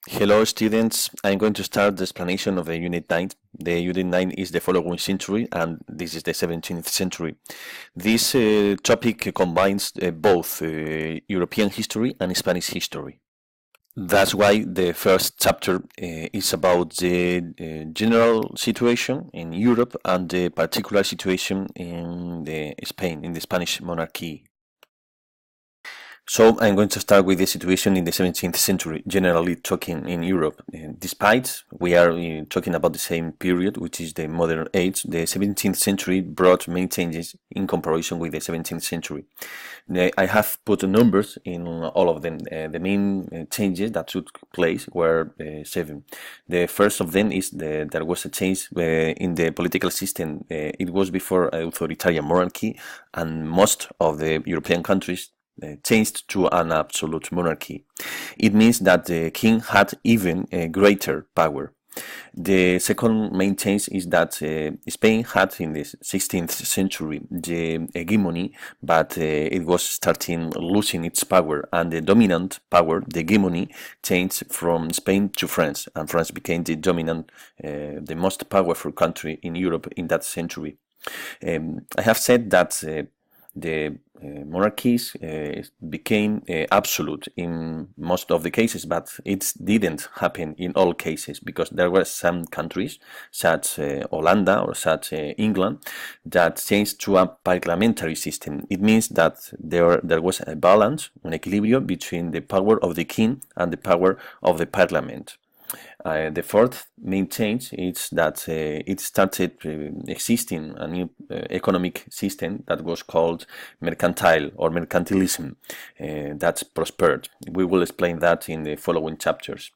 Hello, students. I'm going to start the explanation of the Unit 9. The Unit 9 is the following century, and this is the 17th century. This topic combines both European history and Spanish history. That's why the first chapter is about the general situation in Europe and the particular situation in Spain, in the Spanish monarchy. So I'm going to start with the situation in the 17th century, generally talking in Europe. Despite we are talking about the same period, which is the modern age, the 17th century brought many changes in comparison with the 17th century. I have put numbers in all of them. The main changes that took place were seven. The first of them is there was a change in the political system. It was before authoritarian monarchy, and most of the European countries changed to an absolute monarchy. It means that the king had even greater power. The second main change is that Spain had in the 16th century the hegemony, but it was starting losing its power, and the dominant power, the hegemony, changed from Spain to France, and France became the dominant, the most powerful country in Europe in that century. I have said that the monarchies became absolute in most of the cases, but it didn't happen in all cases because there were some countries, such Holanda or such England, that changed to a parliamentary system. It means that there was a balance, an equilibrium between the power of the king and the power of the parliament. The fourth main change is that it started existing a new economic system that was called mercantile or mercantilism that prospered. We will explain that in the following chapters.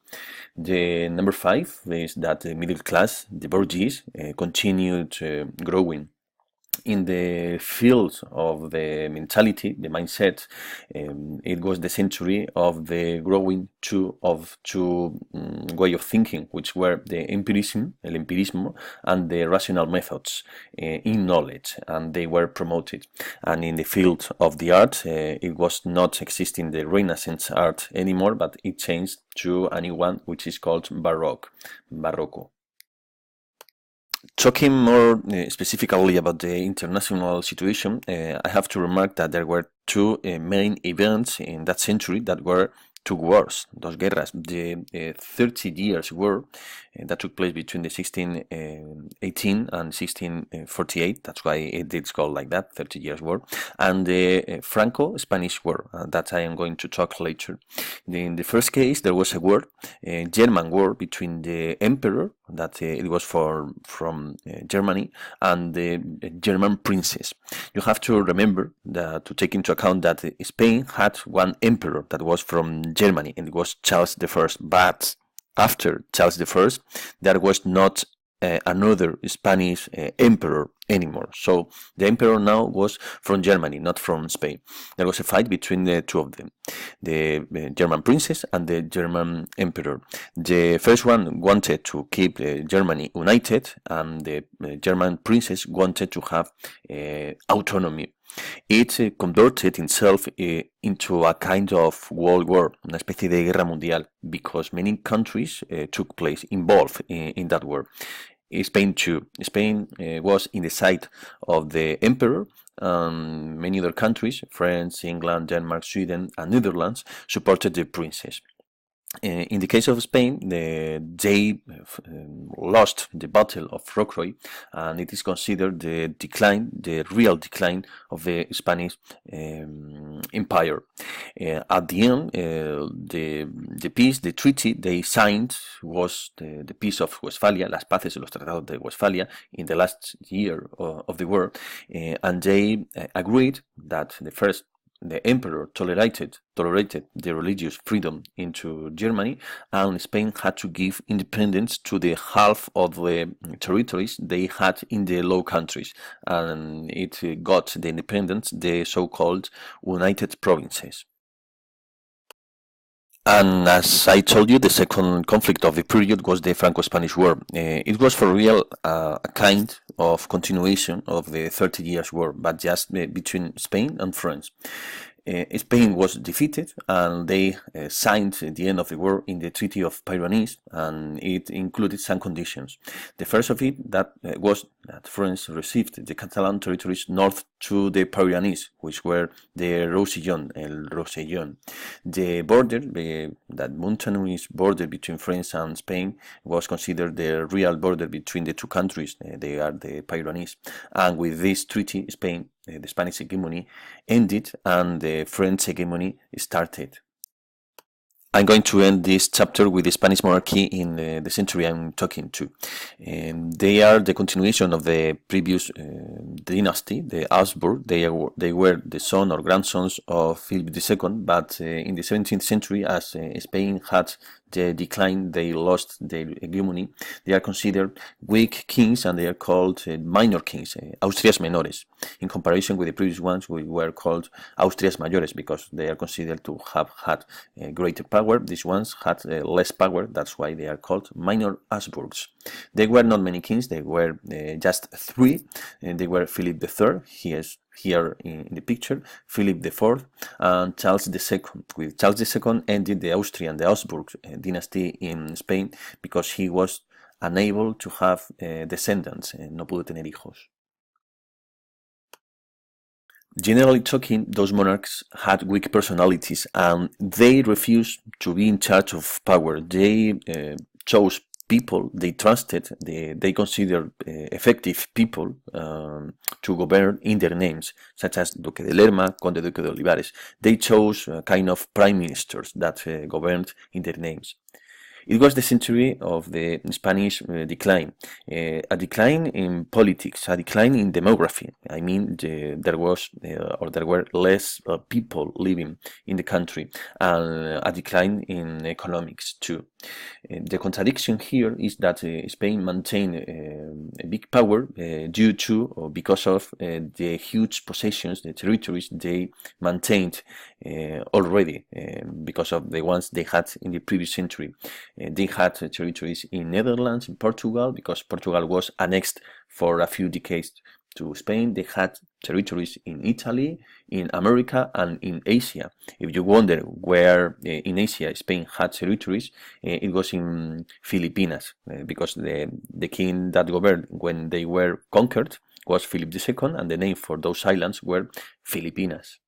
The number five is that the middle class, the bourgeois, continued growing. In the field of the mentality, the mindset, it was the century of the growing of two way of thinking, which were the empirism, el empirismo, and the rational methods in knowledge, and they were promoted. And in the field of the art, it was not existing the Renaissance art anymore, but it changed to a new one, which is called Baroque, Barroco. Talking more specifically about the international situation, I have to remark that there were two main events in that century that were two wars, dos guerras. The 30 Years' War that took place between the 1618 and 1648, that's why it is called like that, 30 Years' War, and the Franco-Spanish War, that I am going to talk later. In the first case, there was a war, a German war between the emperor, that it was from Germany, and the German princes. You have to remember to take into account that Spain had one emperor that was from Germany, and it was Charles I. But after Charles I, there was not another Spanish emperor anymore. So the emperor now was from Germany, not from Spain. There was a fight between the two of them, the German princess and the German emperor. The first one wanted to keep Germany united, and the German princess wanted to have autonomy. It converted itself into a kind of world war, una especie de guerra mundial, because many countries took place involved in that war. Spain too. Spain was in the side of the emperor. Many other countries, France, England, Denmark, Sweden, and Netherlands, supported the princess. In the case of Spain, they lost the Battle of Rocroi, and it is considered the real decline of the Spanish empire. At the end, the peace, the treaty they signed was the Peace of Westphalia, Las Paces de los Tratados de Westphalia, in the last year of the war, and they agreed that the emperor tolerated the religious freedom into Germany, and Spain had to give independence to the half of the territories they had in the Low Countries, and it got the independence, the so-called United Provinces. And as I told you, the second conflict of the period was the Franco-Spanish War. It was for real a kind of continuation of the 30 Years' War, but just between Spain and France. Spain was defeated, and they signed the end of the war in the Treaty of Pyrenees, and it included some conditions. The first of it was that France received the Catalan territories north to the Pyrenees, which were the Roussillon, El Rosellón. The border, that mountainous border between France and Spain, was considered the real border between the two countries. They are the Pyrenees, and with this treaty, Spain, the Spanish hegemony, ended and the French hegemony started. I'm going to end this chapter with the Spanish monarchy in the century I'm talking to. They are the continuation of the previous dynasty, the Habsburg. They were the son or grandsons of Philip II, but in the 17th century, as Spain had the decline, they lost their hegemony. They are considered weak kings, and they are called minor kings, Austrias Menores, in comparison with the previous ones, which were called Austrias Mayores, because they are considered to have had greater power. These ones had less power. That's why they are called minor Habsburgs. There were not many kings. There were just three. They were Philip III. He is here in the picture, Philip IV, and Charles II. With Charles II ended the Austrian, the Habsburg dynasty in Spain, because he was unable to have descendants, no pudo tener hijos. Generally talking, those monarchs had weak personalities, and they refused to be in charge of power. They chose people they trusted, they considered effective people to govern in their names, such as Duque de Lerma, Conde Duque de Olivares. They chose kind of prime ministers that governed in their names. It was the century of the Spanish decline, a decline in politics, a decline in demography. I mean, there were less people living in the country, and a decline in economics too. The contradiction here is that Spain maintained a big power due to or because of the huge possessions, the territories they maintained already, because of the ones they had in the previous century. They had territories in Netherlands, in Portugal, because Portugal was annexed for a few decades to Spain. They had territories in Italy, in America, and in Asia. If you wonder where in Asia Spain had territories, it was in Filipinas, because the king that governed when they were conquered was Philip II, and the name for those islands were Filipinas.